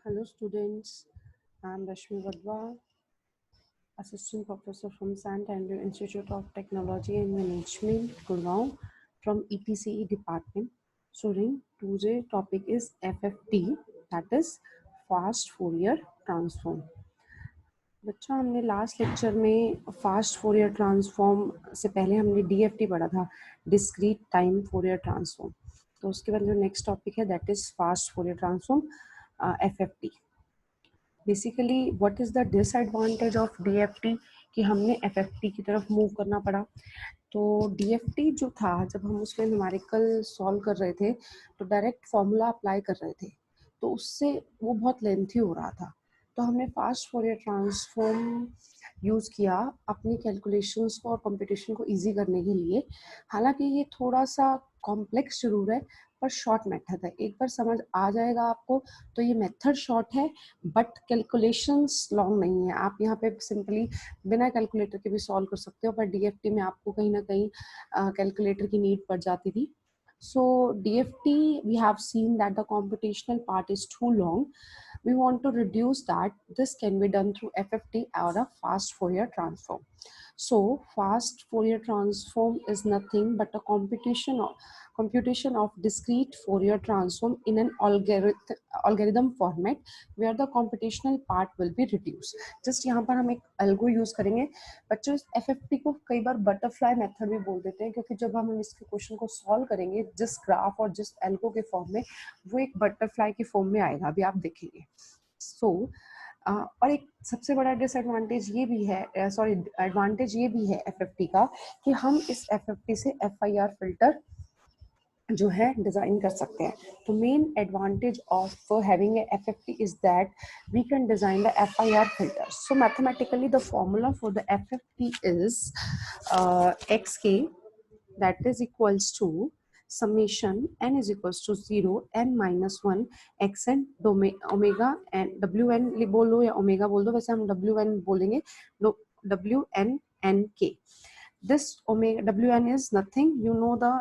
Hello students, I am Rashmi Vadwa, Assistant Professor from Sant Andrew Institute of Technology and Management, Gurgaon from EPCE department. Student, today's topic is FFT, that is Fast Fourier Transform. बच्चा हमने last lecture में fast Fourier transform से पहले हमने DFT पढ़ा था, discrete time Fourier transform. तो उसके बाद जो नेक्स्ट टॉपिक है that is fast Fourier transform FFT. Basically what is the disadvantage of DFT कि हमने एफएफटी की तरफ मूव करना पड़ा। तो डीएफटी जो था, जब हम उसमें न्यूमेरिकल सॉल्व कर रहे थे तो डायरेक्ट फॉर्मूला अप्लाई कर रहे थे, तो उससे वो बहुत लेंथी हो रहा था। तो हमने फास्ट फोरियर ट्रांसफॉर्म यूज़ किया अपनी कैलकुलेशंस को और कंप्यूटेशन को इजी करने के लिए। हालांकि ये थोड़ा सा कॉम्प्लेक्स जरूर है पर शॉर्ट मेथड है, एक बार समझ आ जाएगा आपको तो ये मेथड शॉर्ट है बट कैलकुलेशंस लॉन्ग नहीं है। आप यहाँ पे सिंपली बिना कैलकुलेटर के भी सॉल्व कर सकते हो, पर डीएफटी में आपको कहीं ना कहीं कैलकुलेटर की नीड पड़ जाती थी। So DFT, we have seen that the computational part is too long. We want to reduce that. This can be done through FFT or a fast Fourier transform. So fast Fourier transform is nothing but a computation of discrete Fourier transform in an algorithm format where the computational part will be reduced. Just यहाँ पर हम एक algo use करेंगे। बच्चों इस FFT को कई बार butterfly method भी बोल देते हैं, क्योंकि जब हम इसके क्वेश्चन को सॉल्व करेंगे जिस ग्राफ और जिस एल्गो के फॉर्म में, वो एक बटरफ्लाई के फॉर्म में आएगा, अभी आप देखेंगे। और एक सबसे बड़ा डिसएडवांटेज ये भी है, एडवांटेज ये भी है एफएफटी का कि हम इस एफएफटी से एफआईआर फिल्टर जो है डिजाइन कर सकते हैं। तो main advantage of having a FFT is that we can design the FIR filter. So mathematically the formula for the FFT is xk, that is equals to summation n is equals to 0 n minus 1 xn omega n wn बोल दो या omega बोल दो, वैसे हम wn बोलेंगे, wn n k. This omega wn is nothing, you know the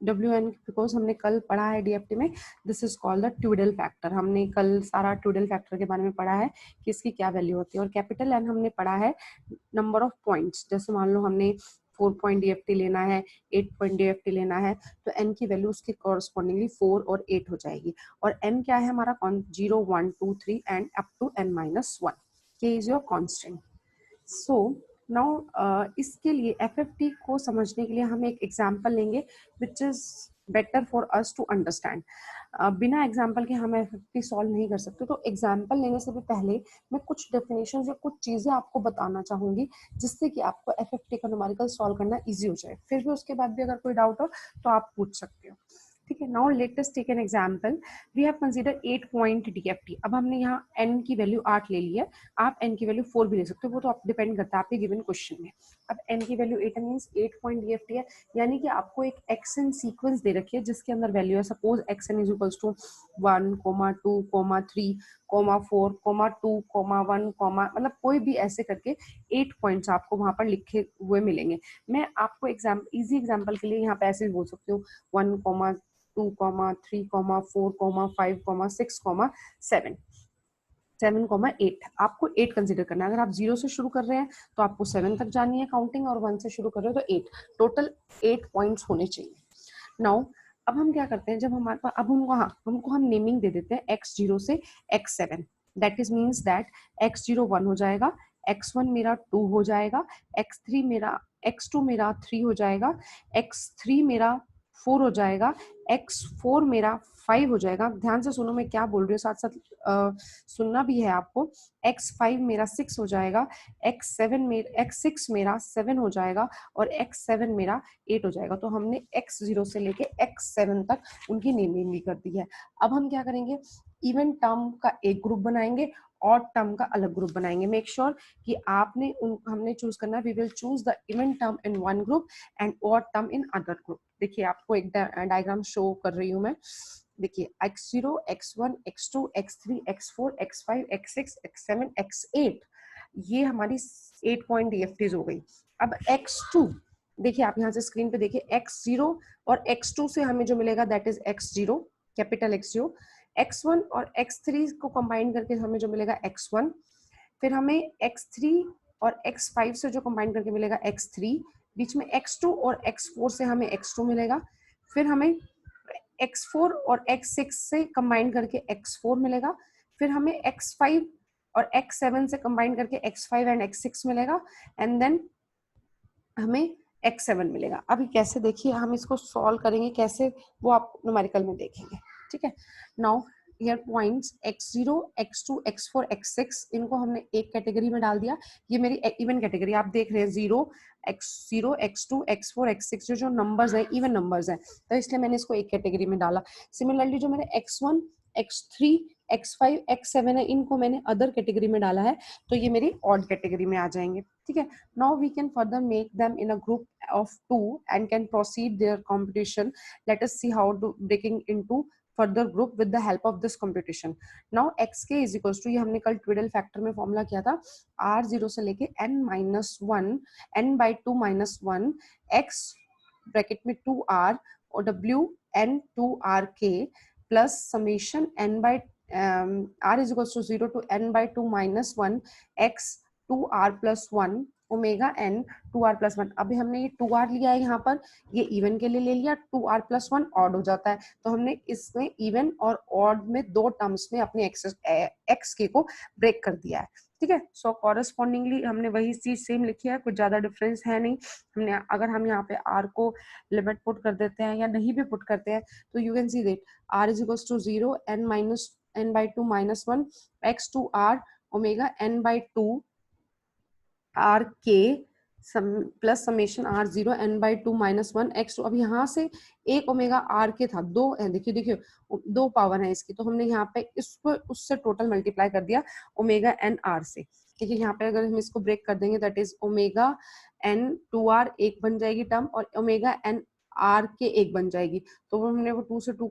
wn because हमने कल पढ़ा है डीएफटी में, this is called the twiddle factor. हमने कल सारा ट्यूडल फैक्टर के बारे में पढ़ा है कि इसकी क्या वैल्यू होती है। और कैपिटल एन हमने पढ़ा है नंबर ऑफ पॉइंट्स, जैसे मान लो हमने 4 पॉइंट डीएफटी लेना है, 8 पॉइंट डीएफटी लेना है, तो एन की वैल्यू उसके कॉरस्पॉन्डिंगली 4 और 8 हो जाएगी। और एन क्या है हमारा, 0 1 2 3 and up to n minus 1, k is your constant. So now इसके लिए एफएफटी को समझने के लिए हम एक एग्जांपल लेंगे which is better for us to understand. बिना एग्जांपल के हम एफएफटी सॉल्व नहीं कर सकते, तो एग्जांपल लेने से भी पहले मैं कुछ डेफिनेशन या कुछ चीजें आपको बताना चाहूंगी जिससे कि आपको एफएफटी का न्यूमेरिकल सॉल्व करना इजी हो जाए। फिर भी उसके बाद भी अगर कोई डाउट हो तो आप पूछ सकते हो, ठीक है। Now let us take an example. We have consider 8 point DFT. अब हमने यहाँ n की वैल्यू 8 ले ली है, आप n की वैल्यू 4 भी ले सकते हो, वो तो आप डिपेंड करता है आपके गिवन क्वेश्चन में। अब n की वैल्यू 8 मींस 8 पॉइंट डीएफटी है, यानी कि आपको एक xn सीक्वेंस दे रखी है जिसके अंदर वैल्यू है suppose xn is equals to 1, 2, 3, 4, 2, 1, मतलब कोई भी ऐसे करके 8 पॉइंट्स आपको वहां पर लिखे हुए मिलेंगे। मैं आपको इजी एग्जाम्पल के लिए यहाँ पे ऐसे भी बोल सकती हूँ 1, 2, 3, 4, 5, 6, 7, 7,8। आपको 8 कंसीडर करना है। अगर आप 0 से शुरू कर रहे हैं तो आपको 7 तक जानी है काउंटिंग, और 1 से शुरू कर रहे हो तो 8, टोटल 8 पॉइंट्स होने चाहिए। नाउ अब हम क्या करते हैं, जब हमारे पास अब हमको हम नेमिंग दे देते हैं x0 से x7, that is means that x0 1 हो जाएगा, x1 मेरा 2 हो जाएगा, x2 मेरा 3 हो जाएगा, x3 मेरा 4 हो जाएगा, x4 मेरा 5 हो जाएगा। ध्यान से सुनो मैं क्या बोल रही हूँ, साथ साथ सुनना भी है आपको। x5 मेरा 6 हो जाएगा, x6 मेरा 7 हो जाएगा, और x7 मेरा 8 हो जाएगा। तो हमने x0 से लेके x7 तक उनकी नेमिंग भी कर दी है। अब हम क्या करेंगे, इवन टर्म का एक ग्रुप बनाएंगे, ऑड टर्म का अलग ग्रुप बनाएंगे। मेक श्योर कि हमने चूज करना, we will choose the even term in one group and odd term in other group. देखिए आपको एक डायग्राम शो कर रही हूँ मैं। देखिए x0, x1, x2, x3, x4, x5, x6, x7, x8, ये हमारी 8 पॉइंट डीएफटीज हो गई। अब x2 देखिए, आप यहाँ से स्क्रीन पे देखिए, x0 और x2 से हमें जो मिलेगा that is x0, capital x0, x1 और x3 को कंबाइन करके हमें जो मिलेगा x1, फिर हमें x3 और x5 से जो कंबाइन करके मिलेगा x3, बीच में x2 और x4 से हमें x2 मिलेगा, फिर हमें x4 और x6 से कंबाइन करके x4 मिलेगा, फिर हमें x5 और x7 से कंबाइन करके x5 एंड x6 मिलेगा, एंड देन हमें x7 मिलेगा। अभी कैसे देखिए हम इसको सॉल्व करेंगे कैसे, वो आप न्यूमेरिकल में देखेंगे, ठीक है। Now here points x0, x2, x4, x6 इनको हमने एक कैटेगरी में डाल दिया। ये मेरी इवन कैटेगरी आप देख रहे हैं, 0, x0, x2, x4, x6 जो नंबर्स हैं इवन नंबर्स हैं, तो इसलिए मैंने इसको एक कैटेगरी में डाला। सिमिलरली जो मेरे x1, x3, x5, x7 है, इनको मैंने अदर कैटेगरी में डाला है, तो ये मेरी ऑड कैटेगरी में आ जाएंगे, ठीक है। Now we can further make them in a group of 2 and can proceed their computation. Let us see how to breaking into further group with the help of this computation. Now xk is equals to, ये हमने कल ट्विडल factor में formula किया था, r0 से लेके n-1, n/2 -1 x bracket में 2r और w n 2rk plus summation n by r is equals to 0 to n/2 -1 x 2r plus 1 omega n 2r plus 1। अभी हमने ये 2r लिया है यहाँ पर, ये इवन के लिए ले लिया, 2r plus 1 ऑड हो जाता है, तो हमने इसमें इवन और ऑड में दो टर्म्स में अपने एक्स के को ब्रेक कर दिया है, ठीक है। सो कॉरेस्पॉन्डिंगली हमने वही चीज सेम लिखी है, कुछ ज्यादा डिफरेंस है नहीं। हमने अगर हम यहाँ पे r को लिमिट पुट कर देते हैं या नहीं भी पुट करते हैं, तो you can see that r is equals to 0 n/2 -1 x 2r omega n/2 r के plus summation r0 n/2 -1 x2। अब यहाँ से एक ओमेगा आर के था, दो है, देखिए देखिए दो पावर है इसकी, तो हमने यहाँ पे इसको उससे टोटल मल्टीप्लाई कर दिया ओमेगा एन आर से। देखिए यहाँ पे अगर हम इसको ब्रेक कर देंगे, that is omega N 2r एक बन जाएगी टर्म, और ओमेगा एन आर के एक बन जाएगी, तो हमने वो 2 से 2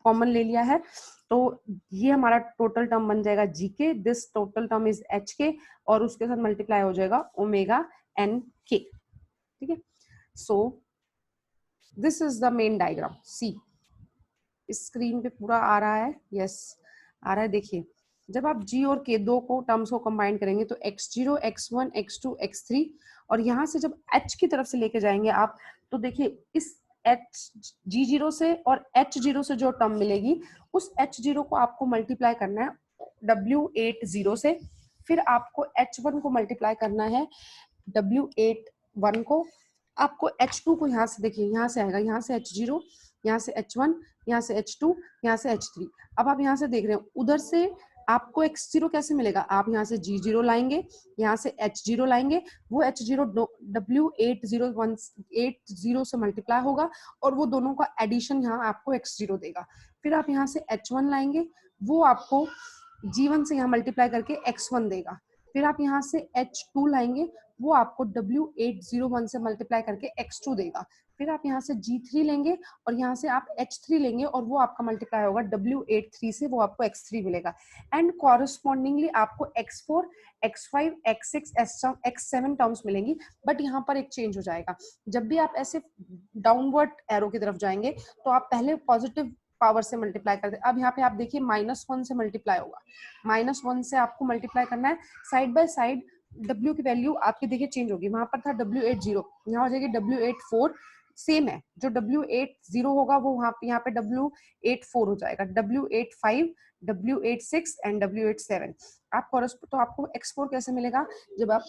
कॉमन ले लिया है, तो ये हमारा टोटल टर्म बन जाएगा जी के, this total term is H के, और उसके साथ मल्टीप्लाई हो जाएगा ओमेगा एन के, ठीक है। So this is the main diagram, see इस स्क्रीन पे पूरा आ रहा है, यस आ रहा है। देखिए जब आप g और k दो को टर्म्स को कंबाइन करेंगे तो x0, x1, x2, x3, और यहाँ से जब h की तरफ से लेके जाएंगे आप, तो देखिए इस g0 से और h0 से जो टर्म मिलेगी, उस h0 को आपको मल्टीप्लाई करना है w80 से, फिर आपको h1 को मल्टीप्लाई करना है w81 को, आपको h2 को यहाँ से देखिए, यहाँ से आएगा, यहाँ से h0, यहाँ से h1, यहाँ से h2, यहाँ से h3। अब आप यहाँ से देख रहे हैं उधर से आपको x0 कैसे मिलेगा, आप यहाँ से g0 लाएंगे, यहाँ से h0 लाएंगे, वो h0 w80 से मल्टीप्लाई होगा, और वो दोनों का एडिशन यहाँ आपको x0 देगा। फिर आप यहाँ से h1 लाएंगे, वो आपको g1 से यहाँ मल्टीप्लाई करके x1 देगा। फिर आप यहाँ से h2 लाएंगे, वो आपको w801 से मल्टीप्लाई करके x2 देगा। फिर आप यहाँ से g3 लेंगे, और यहाँ से आप h3 लेंगे, और वो आपका मल्टीप्लाई होगा w83 से, वो आपको x3 मिलेगा। एंड कॉरेस्पॉन्डिंगली आपको x4, x5, x6, x7 terms मिलेंगी। बट यहाँ पर एक चेंज हो जाएगा, जब भी आप ऐसे डाउनवर्ड एरो की तरफ जाएंगे, तो आप पहले पॉजिटिव पावर से मल्टीप्लाई करते हैं। अब यहाँ पे आप देखिए -1 से मल्टीप्लाई होगा, -1 से आपको मल्टीप्लाई करना है, साइड बाय साइड W की वैल्यू आपकी देखिए चेंज होगी, वहां पर था W80, यहाँ हो जाएगी W84, सेम है, जो W80 होगा वो वहां पे यहाँ पे W84 हो जाएगा, W85, W86 एंड W87। आप तो आपको x4 कैसे मिलेगा, जब आप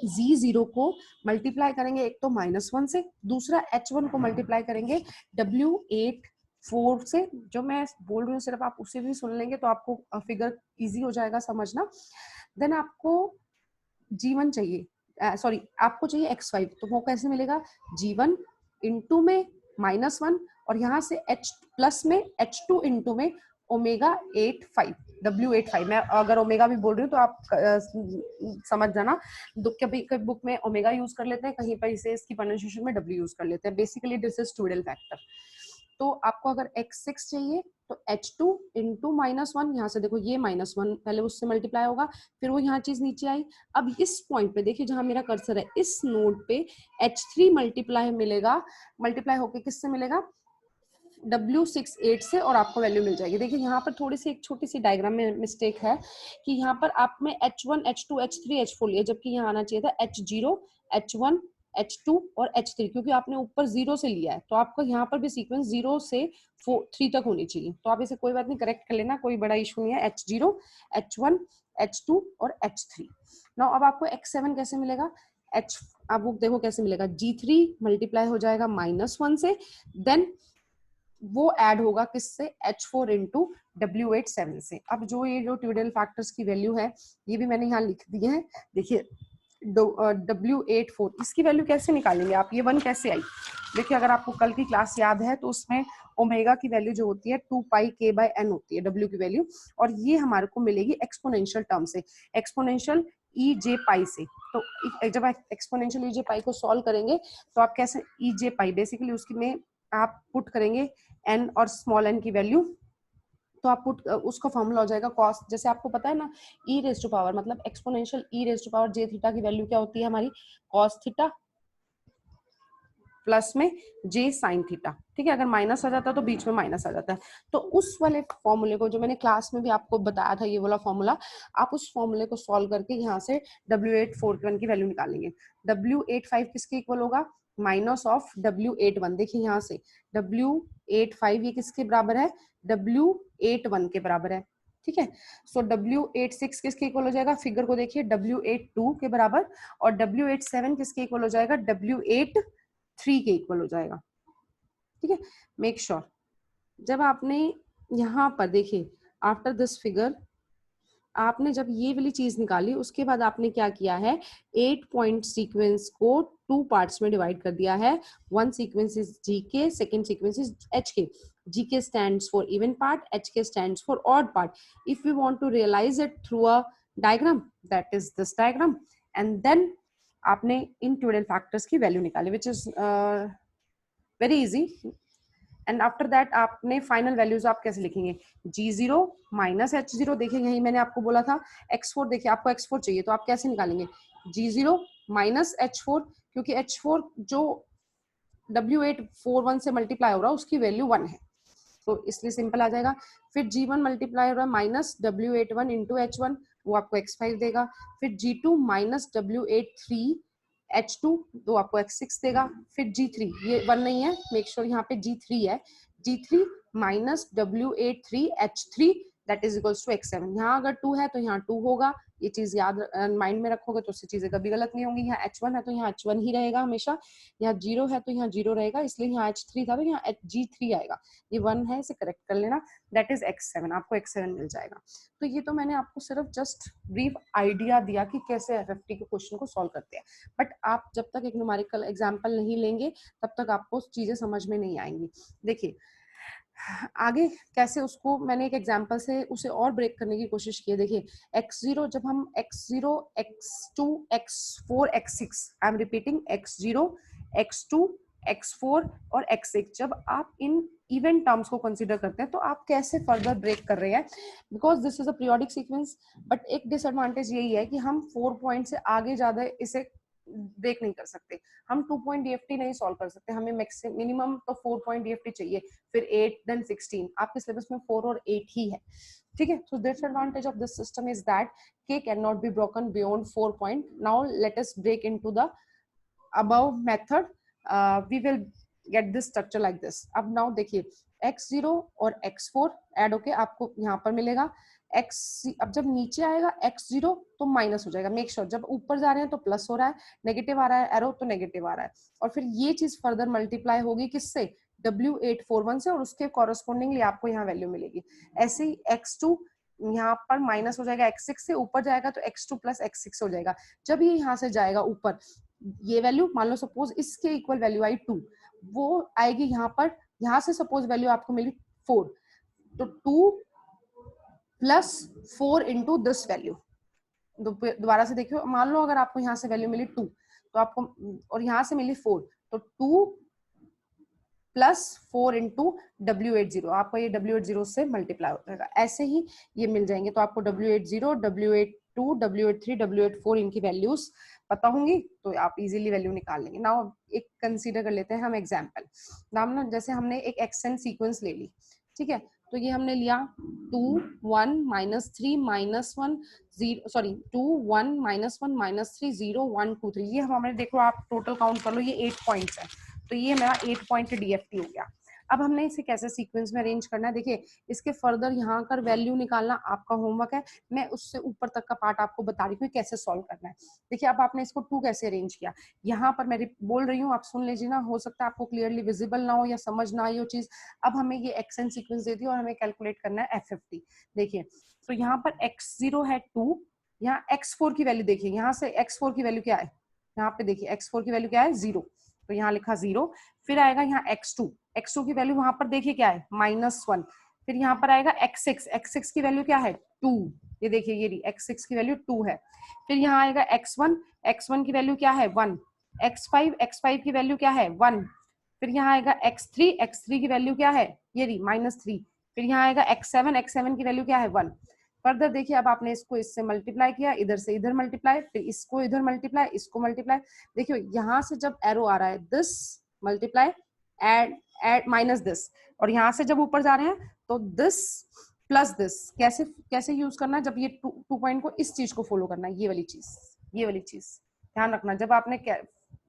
Z0 को मल्टीप्लाई करेंगे, एक तो -1 से, दूसरा h1 को मल्टीप्लाई करेंगे W84 से। जो मैं बोल रही हूँ सिर्फ आप उसे भी सुन लेंगे तो आपको फिगर इजी हो जाएगा समझना। देन आपको g1 चाहिए, सॉरी आपको चाहिए x5, तो वो कैसे मिलेगा, g1 इंटू में -1, और यहाँ से h प्लस में h2 इंटू में ओमेगा 85, W85। मैं अगर ओमेगा भी बोल रही हूँ तो आप समझ जाना, कभी बुक में ओमेगा यूज कर लेते हैं, कहीं पर इसे इसकी प्रोनाउंसिएशन में W यूज कर लेते हैं। Basically this is twiddle factor. तो आपको अगर x6 चाहिए तो h2 इंटू -1, यहाँ से देखो ये -1 पहले उससे मल्टीप्लाई होगा, फिर वो यहाँ चीज नीचे आई। अब इस पॉइंट पे देखिए जहां मेरा कर्सर है, इस नोड पे h3 मल्टीप्लाई मिलेगा, मल्टीप्लाई होके किससे मिलेगा, W68 से और आपको वैल्यू मिल जाएगी। देखिए यहाँ पर थोड़ी सी एक छोटी सी डायग्राम में मिस्टेक है कि यहाँ पर आप में H1 H2 H3 H4 लिया, जबकि यहाँ आना चाहिए था H0 H1 H2 और H3, क्योंकि आपने ऊपर 0 से लिया है तो आपको यहाँ पर भी सीक्वेंस 0 से 3 तक होनी चाहिए। तो आप इसे कोई बात नहीं, करेक्ट कर लेना, कोई बड़ा इशू नहीं है। H0 H1 H2 और H3। नाउ अब आपको X7 कैसे मिलेगा? अब वो देखो कैसे मिलेगा, G3 मल्टीप्लाई हो जाएगा -1 से, देन वो ऐड होगा किससे? H4 इंटू W87 से। अब ये जो ट्यूडल फैक्टर्स की वैल्यू है ये भी मैंने यहाँ लिख दी है। देखिए W84 इसकी वैल्यू कैसे निकालेंगे आप? ये 1 कैसे आई? देखिए अगर आपको कल की क्लास याद है तो उसमें ओमेगा की वैल्यू जो होती है 2 पाई k/n होती है W की वैल्यू, और ये हमारे को मिलेगी एक्सपोनेंशियल टर्म से, एक्सपोनेंशियल EJ पाई से। तो जब एक्सपोनेंशियल EJ पाई को सॉल्व करेंगे तो आप कैसे EJ पाई बेसिकली उसकी में आप पुट करेंगे n और स्मॉल n की वैल्यू, तो आप पुट उसका फॉर्मूला हो जाएगा कॉस, जैसे आपको पता है ना e रेज टू पावर मतलब exponential e raise to power j theta की वैल्यू क्या होती है हमारी? कॉस थीटा प्लस में j साइन थीटा। ठीक है, अगर माइनस आ जाता है तो बीच में माइनस आ जाता है। तो उस वाले फॉर्मूले को जो मैंने क्लास में भी आपको बताया था, ये वाला फॉर्मूला, आप उस फॉर्मूले को सॉल्व करके यहाँ से W841 की वैल्यू निकालेंगे। W85 किसके इक्वल होगा? Minus of W81। देखिए यहाँ से W85 ये किसके बराबर है? W81 के बराबर है। ठीक है, सो W86 किसके इक्वल हो जाएगा? फिगर को देखिए, W82 के बराबर, और W87 किसके इक्वल हो जाएगा? W83 के इक्वल हो जाएगा। ठीक है, मेक श्योर जब आपने यहाँ पर देखिए आफ्टर दिस फिगर आपने जब ये वाली चीज निकाली उसके बाद आपने क्या किया है? 8 पॉइंट सीक्वेंस को 2 पार्ट्स में डिवाइड कर दिया है। One sequence is GK, second sequence is HK. GK stands for even part, HK stands for odd part. If you want to realise it through a diagram, that is this diagram, and then आपने इन twiddle factors की value निकाली, which is very easy. And after that आपने final values आप कैसे लिखेंगे? G0 minus H0। देखिए यही मैंने आपको बोला था। X4 देखिए आपको X4 चाहिए तो आप कैसे निकालेंगे? G0 माइनस H4, क्योंकि H4 जो W841 से मल्टीप्लाई हो रहा है उसकी वैल्यू 1 है, तो इसलिए सिंपल आ जाएगा। फिर G1 मल्टीप्लाई हो रहा है माइनस W81 इंटू H1, वो आपको X5 देगा। फिर G2 माइनस W83 H2, तो आपको X6 देगा। फिर G3, ये 1 नहीं है, मेक श्योर यहाँ पे G3 है। G3 minus W83 H3 that is equals to X7। यहाँ अगर 2 है तो यहाँ 2 होगा, ये चीज याद माइंड में रखोगे तो उससे चीजें कभी गलत नहीं होंगी। यहाँ H1 है तो यहाँ H1 ही रहेगा हमेशा, यहाँ 0 है तो यहाँ 0 रहेगा, इसलिए यहाँ H3 था तो यहाँ G3 आएगा। ये 1 है, इसे करेक्ट कर लेना, दैट इज X7, आपको X7 मिल जाएगा। तो ये तो मैंने आपको सिर्फ जस्ट ब्रीफ आइडिया दिया कि कैसे FFT के क्वेश्चन को सॉल्व करते हैं, बट आप जब तक एक न्यूमेरिकल एग्जाम्पल नहीं लेंगे तब तक आपको चीजें समझ में नहीं आएंगी। देखिए आगे कैसे उसको मैंने एक एग्जांपल से उसे और ब्रेक करने की कोशिश की है। देखिए x0, जब हम x0 x2 x4 x6, I am repeating, x0 x2 x4 और x6, जब आप इन इवन टर्म्स को कंसीडर करते हैं तो आप कैसे फर्दर ब्रेक कर रहे हैं? Because this is a periodic sequence, but एक डिसएडवांटेज यही है कि हम 4 पॉइंट से आगे ज्यादा इसे ब्रेक नहीं कर सकते। हम 2 पॉइंट DFT नहीं सॉल्व कर सकते, हमें मिनिमम तो 4 पॉइंट DFT चाहिए, फिर 8 देन 16। आपके सिलेबस में 4 और 8 ही है। ठीक है, so disadvantage of this system is that k cannot be broken beyond 4 point. Now let us break into the above method. We will get this structure like this. अब now देखिए x0 और x4 add होके आपको यहाँ पर मिलेगा x। अब जब नीचे आएगा x0 तो माइनस हो जाएगा। मेक श्योर जब ऊपर जा रहे हैं तो प्लस हो रहा है, नेगेटिव आ रहा है एरो तो नेगेटिव आ रहा है, और फिर ये चीज फर्दर मल्टीप्लाई होगी किससे? W841 से, और उसके कॉरेस्पॉन्डिंगली आपको यहाँ वैल्यू मिलेगी। ऐसे ही x2 यहाँ पर माइनस हो जाएगा x6 से, ऊपर जाएगा तो x2 प्लस x6 हो जाएगा। जब ये यहाँ से जाएगा ऊपर, ये वैल्यू मान लो सपोज इसके इक्वल वैल्यू आई 2, वो आएगी यहाँ पर, यहाँ से सपोज वैल्यू आपको मिली 4, तो 2 प्लस 4 इंटू दिस वैल्यू। दोबारा से देखियो, मान लो अगर आपको यहाँ से वैल्यू मिली 2 तो आपको, और यहाँ से मिली 4, तो 2 प्लस 4 इंटू W80, आपको ये W80 से मल्टीप्लाई हो जाएगा। ऐसे ही ये मिल जाएंगे, तो आपको W80 W8 W82, W83, W84 इनकी वैल्यूज पता होंगी तो आप इजीली वैल्यू निकाल लेंगे। नाउ एक कंसीडर कर लेते हैं हम एग्जांपल। नाम ना जैसे हमने एक एक्सटेंड सीक्वेंस ले ली, ठीक है, तो ये हमने लिया 2 1 -3 -1 0 सॉरी 2 1 -1 -3 0 1 2 3, ये हमारे देखो आप टोटल काउंट कर लो, ये 8 पॉइंट्स है, तो ये मेरा 8 पॉइंट डीएफटी हो गया। अब हमने इसे कैसे सीक्वेंस में अरेंज करना है, देखिए इसके फर्दर यहाँ कर वैल्यू निकालना आपका होमवर्क है, मैं उससे ऊपर तक का पार्ट आपको बता रही हूँ कैसे सॉल्व करना है। देखिए अब आपने इसको 2 कैसे अरेंज किया, यहाँ पर मैं बोल रही हूँ, आप सुन लीजिए ना, हो सकता है आपको क्लियरली विजिबल ना हो या समझ ना आई हो चीज। अब हमें ये एक्स एन सीक्वेंस दे दी और हमें कैलकुलेट करना है F50। देखिए तो यहाँ पर x0 है 2, यहाँ x4 की वैल्यू देखिए, यहाँ से x4 की वैल्यू क्या है, यहाँ पे देखिए x4 की वैल्यू क्या है 0, तो यहाँ लिखा 0। फिर आएगा यहाँ x2 की वैल्यू वहां पर देखिए क्या है -1। फिर यहाँ पर आएगा x6 की वैल्यू क्या है 2, ये देखिए ये x6 की वैल्यू 2 है। फिर यहाँ आएगा x1 की वैल्यू क्या है 1, x5 की वैल्यू क्या है 1। फिर यहाँ आएगा x3 की वैल्यू क्या है ये -3। फिर यहाँ आएगा x7 की वैल्यू क्या है 1। फर्दर देखिए अब आपने इसको इससे मल्टीप्लाई किया, इधर से इधर मल्टीप्लाई, फिर इसको इधर मल्टीप्लाई, इसको मल्टीप्लाई। देखियो यहाँ से जब एरो आ रहा है this multiply add minus this, और यहाँ से जब ऊपर जा रहे हैं तो दिस प्लस दिस। कैसे कैसे यूज करना है, जब ये 2 पॉइंट को इस चीज को फॉलो करना है, ये वाली चीज ध्यान रखना। जब आपने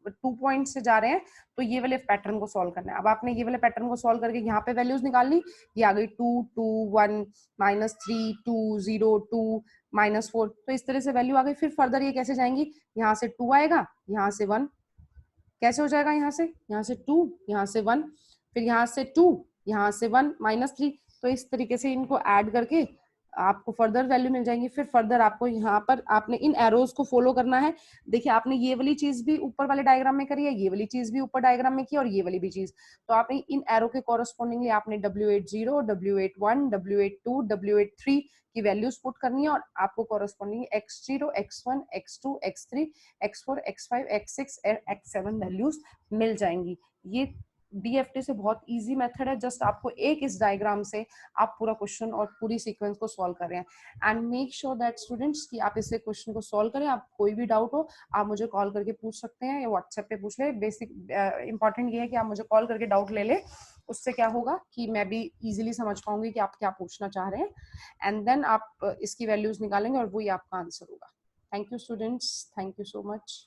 2 पॉइंट से जा रहे हैं तो ये वाले पैटर्न को सॉल्व करना है। अब आपने ये वाले पैटर्न को सॉल्व करके यहाँ पे वैल्यूज निकाल ली, ये आ गई 2 2 1 -3 2 0 2 -4, तो इस तरह से वैल्यू आ गई। फिर फर्दर ये कैसे जाएंगी, यहाँ से 2 आएगा, यहाँ से 1, कैसे हो जाएगा, यहाँ से 2, यहाँ से 1, फिर यहाँ से 2, यहाँ से 1 -3। तो इस तरीके से इनको ऐड करके आपको फर्दर वैल्यू मिल जाएंगी। फिर फर्दर आपको यहाँ पर आपने इन एरोज को फॉलो करना है। देखिए आपने ये वाली चीज भी ऊपर वाले डायग्राम में करी है, ये वाली चीज भी ऊपर डायग्राम में की, और ये वाली भी चीज। तो आपने इन एरो के कॉरेस्पॉन्डिंगली आपने W80 W81 W82 W83 की वैल्यूज पुट करनी है, और आपको corresponding x0 x1 x2 x3 x4 x5 x6 x7 values मिल जाएंगी। ये डीएफटी से बहुत इजी मेथड है, जस्ट आपको एक इस डायग्राम से आप पूरा क्वेश्चन और पूरी सीक्वेंस को सॉल्व कर रहे हैं। And make sure that students कि आप इसे क्वेश्चन को सॉल्व करें। आप कोई भी डाउट हो आप मुझे कॉल करके पूछ सकते हैं या व्हाट्सएप पे पूछ ले। बेसिक इंपॉर्टेंट ये है कि आप मुझे कॉल करके डाउट ले ले, उससे क्या होगा कि मैं भी इजीली समझ पाऊंगी कि आप क्या पूछना चाह रहे हैं, एंड देन आप इसकी वैल्यूज निकालेंगे और वही आपका आंसर होगा। Thank you students, thank you so much.